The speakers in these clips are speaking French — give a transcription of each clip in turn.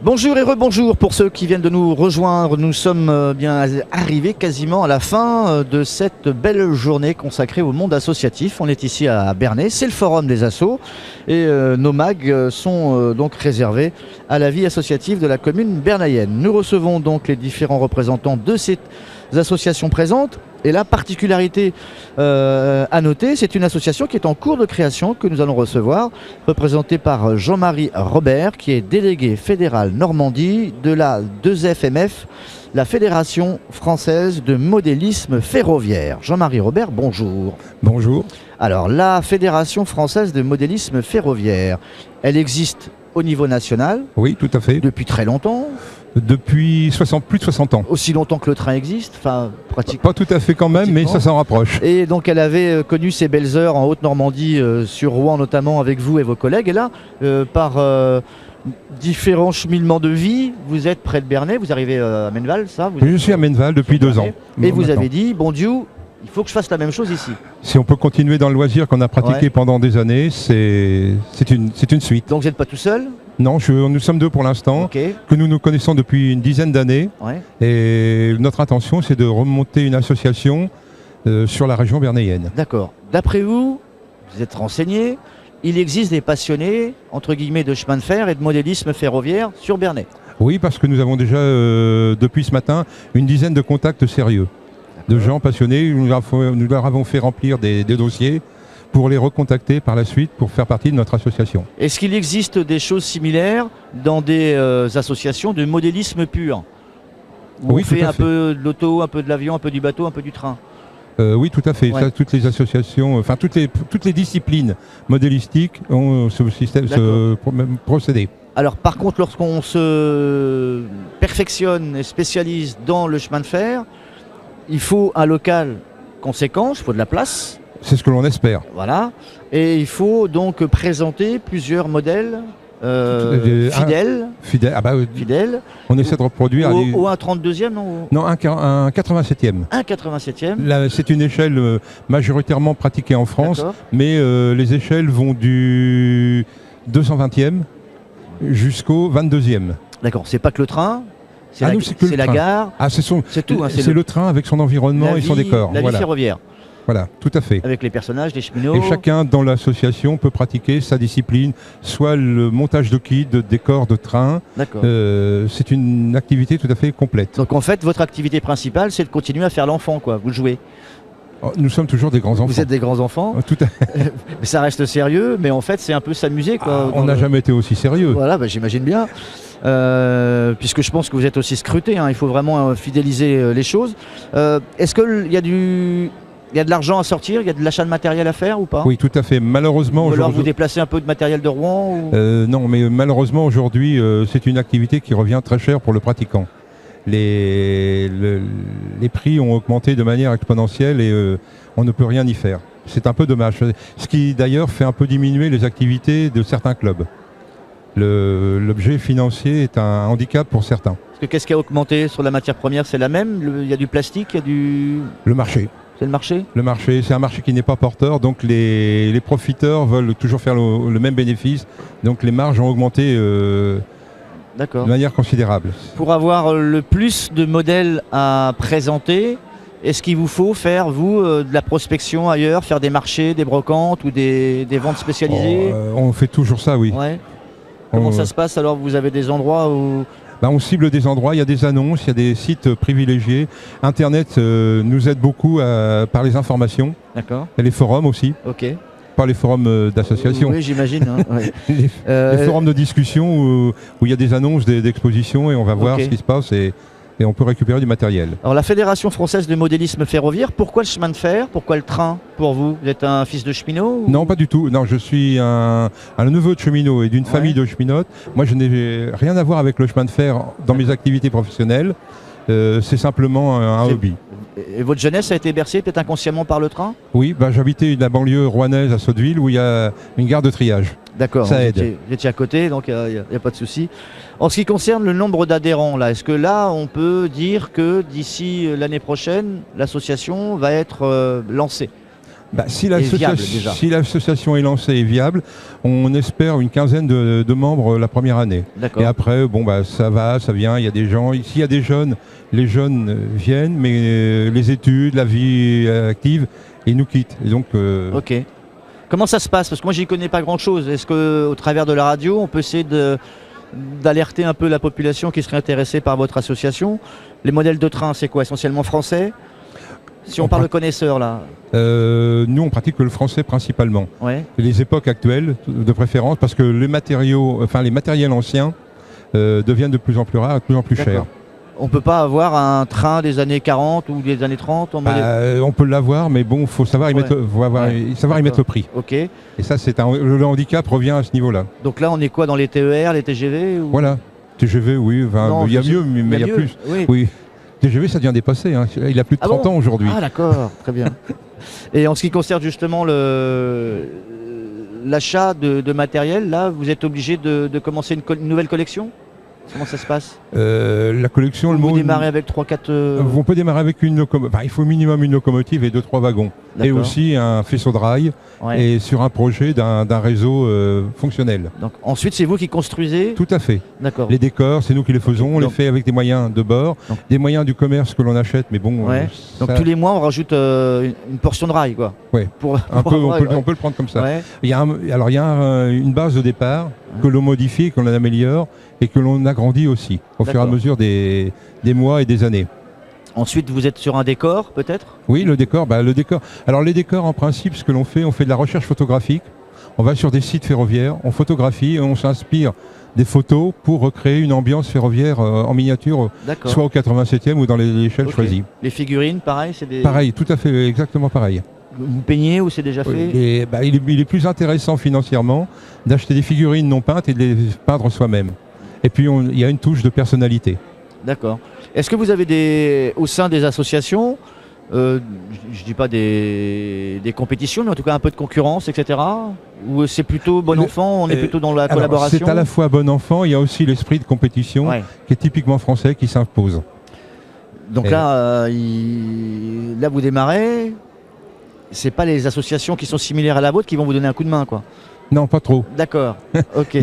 Bonjour et rebonjour pour ceux qui viennent de nous rejoindre. Nous sommes bien arrivés quasiment à la fin de cette belle journée consacrée au monde associatif. On est ici à Bernay, c'est le forum des assos et nos mags sont donc réservés à la vie associative de la commune bernayenne. Nous recevons donc les différents représentants de ces associations présentes. Et la particularité à noter, c'est une association qui est en cours de création que nous allons recevoir, représentée par Jean-Marie Robert, qui est délégué fédéral Normandie de la 2FMF, la Fédération française de modélisme ferroviaire. Jean-Marie Robert, bonjour. Bonjour. Alors, la Fédération française de modélisme ferroviaire, elle existe au niveau national. Oui, tout à fait. Depuis très longtemps. Depuis plus de 60 ans. Aussi longtemps que le train existe, enfin pratiquement. Pas tout à fait quand même, mais ça s'en rapproche. Et donc elle avait connu ses belles heures en Haute-Normandie, sur Rouen notamment, avec vous et vos collègues. Et là, par différents cheminements de vie, vous êtes près de Bernay, vous arrivez à Menneval, ça Je suis à Menneval depuis 2 ans. Et vous avez dit, bon Dieu, il faut que je fasse la même chose ici. Si on peut continuer dans le loisir qu'on a pratiqué pendant des années, c'est une suite. Donc vous n'êtes pas tout seul ? Non, nous sommes 2 pour l'instant, que nous nous connaissons depuis une dizaine d'années. Et notre intention, c'est de remonter une association sur la région bernayenne. D'accord. D'après vous, vous êtes renseigné, il existe des passionnés, entre guillemets, de chemin de fer et de modélisme ferroviaire sur Bernay. Oui, parce que nous avons déjà, depuis ce matin, une dizaine de contacts sérieux. De gens passionnés. Nous leur avons fait remplir des dossiers pour les recontacter par la suite pour faire partie de notre association. Est-ce qu'il existe des choses similaires dans des associations de modélisme pur, où oui, on fait un peu de l'auto, un peu de l'avion, un peu du bateau, un peu du train? Oui, tout à fait. Ça, toutes les associations, enfin toutes les disciplines modélistiques ont ce procédé. Alors par contre, lorsqu'on se perfectionne et spécialise dans le chemin de fer, il faut un local conséquent, il faut de la place. C'est ce que l'on espère. Voilà. Et il faut donc présenter plusieurs modèles fidèles. Fidèles. On essaie de reproduire. Au 1/32e, non? Non, un 87e. Un 87e. C'est une échelle majoritairement pratiquée en France, mais les échelles vont du 220e jusqu'au 22e. D'accord, c'est pas que le train. C'est la gare. Ah, c'est tout. C'est le train avec son environnement et son décor. La vie ferroviaire. Voilà, tout à fait. Avec les personnages, les cheminots. Et chacun dans l'association peut pratiquer sa discipline, soit le montage de kits, de décors de train. C'est une activité tout à fait complète. Donc en fait, votre activité principale, c'est de continuer à faire l'enfant, quoi. Vous jouez. Nous sommes toujours des grands enfants. Vous êtes des grands enfants. Tout à fait. Ça reste sérieux, mais en fait, c'est un peu s'amuser, quoi. On n'a jamais été aussi sérieux. Voilà, j'imagine bien. Puisque je pense que vous êtes aussi scruté, il faut vraiment fidéliser les choses. Est-ce qu'il y a il y a de l'argent à sortir, il y a de l'achat de matériel à faire ou pas? Oui, tout à fait. Malheureusement aujourd'hui. Alors vous déplacez un peu de matériel de Rouen Non, mais malheureusement aujourd'hui, c'est une activité qui revient très cher pour le pratiquant. Les prix ont augmenté de manière exponentielle et on ne peut rien y faire. C'est un peu dommage. Ce qui d'ailleurs fait un peu diminuer les activités de certains clubs. L'objet financier est un handicap pour certains. Qu'est-ce qui a augmenté sur la matière première? C'est la même? Il y a du plastique, il y a du... Le marché. C'est le marché? Le marché, c'est un marché qui n'est pas porteur, donc les profiteurs veulent toujours faire le même bénéfice. Donc les marges ont augmenté de manière considérable. Pour avoir le plus de modèles à présenter, est-ce qu'il vous faut faire, vous, de la prospection ailleurs, faire des marchés, des brocantes ou des ventes spécialisées? On fait toujours ça, oui. Ouais. Comment ça se passe alors? Vous avez des endroits où... On cible des endroits, il y a des annonces, il y a des sites privilégiés. Internet nous aide beaucoup par les informations. D'accord. Et les forums aussi. Ok. Pas les forums d'association. Oui, j'imagine. Les forums de discussion où il y a des annonces d'expositions et on va voir ce qui se passe et on peut récupérer du matériel. Alors la Fédération française de modélisme ferroviaire, pourquoi le chemin de fer? Pourquoi le train pour vous? Vous êtes un fils de cheminot Non, pas du tout. Non, je suis un neveu de cheminot et d'une famille de cheminotes. Moi, je n'ai rien à voir avec le chemin de fer dans mes activités professionnelles. C'est simplement un hobby. Et votre jeunesse a été bercée peut-être inconsciemment par le train? Oui, j'habitais la banlieue rouennaise à Sotteville où il y a une gare de triage. D'accord, ça aide. Vous étiez à côté, donc il n'y a pas de souci. En ce qui concerne le nombre d'adhérents, là, est-ce que là, on peut dire que d'ici l'année prochaine, l'association va être lancée? Si viable, déjà. l'association est lancée et viable, on espère une quinzaine de membres la première année. D'accord. Et après, ça va, ça vient, il y a des gens. S'il y a des jeunes, les jeunes viennent, mais les études, la vie active, ils nous quittent. Et donc, Ok. Comment ça se passe? Parce que moi, j'y connais pas grand-chose. Est-ce qu'au travers de la radio, on peut essayer d'alerter un peu la population qui serait intéressée par votre association? Les modèles de train, c'est quoi? Essentiellement français? Si on parle de connaisseurs, là. nous, on pratique le français principalement. Ouais. Les époques actuelles, de préférence, parce que les matériels anciens deviennent de plus en plus rares, de plus en plus chers. On peut pas avoir un train des années 40 ou des années 30 en modèle... On peut l'avoir, mais bon, il faut savoir y mettre le prix. Ok. Et ça, le handicap revient à ce niveau-là. Donc là, on est quoi, dans les TER, les TGV ou... Voilà. TGV, oui, il y a mieux, mais il y a plus. Oui. TGV, ça devient dépassé. Hein. Il a plus de 30 ans aujourd'hui. Ah d'accord, très bien. Et en ce qui concerne justement l'achat de matériel, là, vous êtes obligé de commencer une nouvelle collection? Comment ça se passe? La collection, vous démarrez avec 3-4... On peut démarrer avec une locomotive. Il faut au minimum une locomotive et 2-3 wagons. Et aussi un faisceau de rail, et sur un projet d'un réseau fonctionnel. Donc ensuite, c'est vous qui construisez? Tout à fait. D'accord. Les décors, c'est nous qui les faisons. On les fait avec des moyens de bord, des moyens du commerce que l'on achète. Mais bon. Donc tous les mois, on rajoute une portion de rail, quoi. Oui. On peut le prendre comme ça. Ouais. Il y a une base de départ que l'on modifie, que l'on améliore et que l'on agrandit aussi au fur et à mesure des mois et des années. Ensuite, vous êtes sur un décor, peut-être? Oui, le décor. Alors les décors, en principe, ce que l'on fait, on fait de la recherche photographique. On va sur des sites ferroviaires, on photographie et on s'inspire des photos pour recréer une ambiance ferroviaire en miniature, soit au 87e ou dans l'échelle choisie. Les figurines, pareil, c'est des... Pareil, tout à fait, exactement pareil. Vous peignez ou c'est déjà fait? Il est plus intéressant financièrement d'acheter des figurines non peintes et de les peindre soi-même. Et puis il y a une touche de personnalité. D'accord. Est-ce que vous avez au sein des associations, je dis pas des compétitions, mais en tout cas un peu de concurrence, etc. Ou c'est plutôt bon enfant, on est plutôt dans la collaboration? C'est à la fois bon enfant, il y a aussi l'esprit de compétition qui est typiquement français, qui s'impose. Donc là vous démarrez, c'est pas les associations qui sont similaires à la vôtre qui vont vous donner un coup de main, quoi? Non, pas trop. D'accord, ok.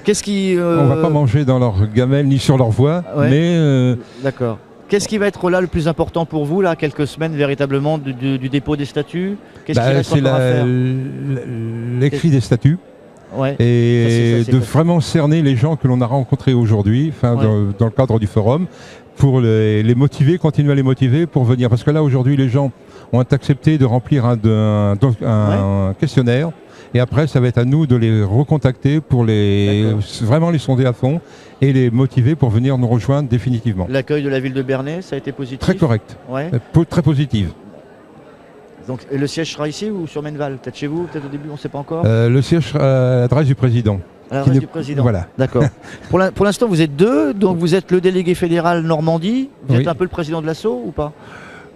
Qu'est-ce qui... On va pas manger dans leur gamelle ni sur leur voie, mais... D'accord. Qu'est-ce qui va être là le plus important pour vous, là, quelques semaines véritablement du dépôt des statuts? Qu'est-ce qui reste encore à faire? L'écrit des statuts. Et de vraiment cerner les gens que l'on a rencontrés aujourd'hui, dans le cadre du forum, pour les motiver, continuer à les motiver pour venir. Parce que là, aujourd'hui, les gens ont accepté de remplir un questionnaire. Et après, ça va être à nous de les recontacter pour vraiment les sonder à fond et les motiver pour venir nous rejoindre définitivement. L'accueil de la ville de Bernay, ça a été positif? Très correct, très positif. Donc, et le siège sera ici ou sur Menneval? Peut-être chez vous, peut-être au début, on ne sait pas encore? Le siège sera à l'adresse du président. À l'adresse du président, voilà. D'accord. Pour l'instant, vous êtes deux, donc vous êtes le délégué fédéral Normandie, vous êtes un peu le président de l'asso ou pas?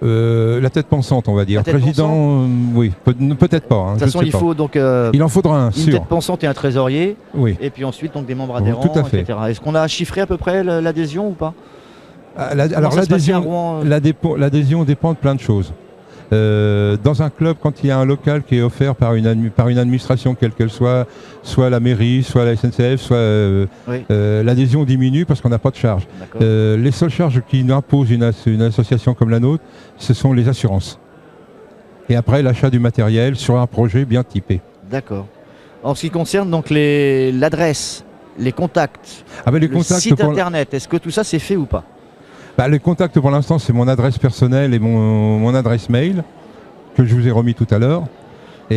La tête pensante, on va dire. Président, oui, peut-être pas. De toute façon, il faut donc... il en faudra un, une tête pensante et un trésorier. Oui. Et puis ensuite, donc des membres adhérents, tout à fait. etc. Est-ce qu'on a chiffré à peu près l'adhésion ou pas? Alors l'adhésion dépend de plein de choses. Dans un club, quand il y a un local qui est offert par une administration quelle qu'elle soit la mairie, soit la SNCF, soit l'adhésion diminue parce qu'on n'a pas de charge. Les seules charges qui imposent une association comme la nôtre, ce sont les assurances. Et après, l'achat du matériel sur un projet bien typé. D'accord. En ce qui concerne donc l'adresse, les contacts, le site internet, est-ce que tout ça c'est fait ou pas? Les contacts pour l'instant c'est mon adresse personnelle et mon adresse mail que je vous ai remis tout à l'heure. Et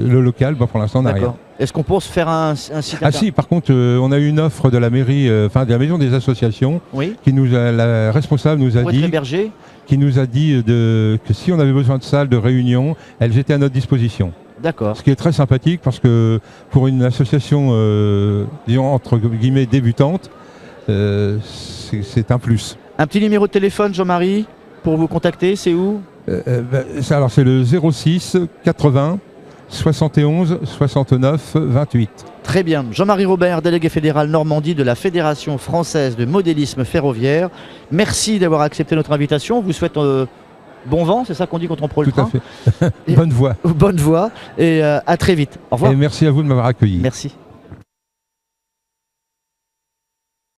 le local, pour l'instant on n'a rien. Est-ce qu'on peut se faire un site internet? Ah si, par contre on a eu une offre de la mairie, de la maison des associations, qui la responsable nous a dit que si on avait besoin de salles de réunion, elles étaient à notre disposition. D'accord. Ce qui est très sympathique parce que pour une association, disons entre guillemets débutante, c'est un plus. Un petit numéro de téléphone, Jean-Marie, pour vous contacter, c'est où? Alors c'est le 06 80 71 69 28. Très bien. Jean-Marie Robert, délégué fédéral Normandie de la Fédération française de modélisme ferroviaire. Merci d'avoir accepté notre invitation. On vous souhaite bon vent, c'est ça qu'on dit quand on prend le Tout à train. fait. Bonne voie. Bonne voie et à très vite. Au revoir. Et merci à vous de m'avoir accueilli. Merci.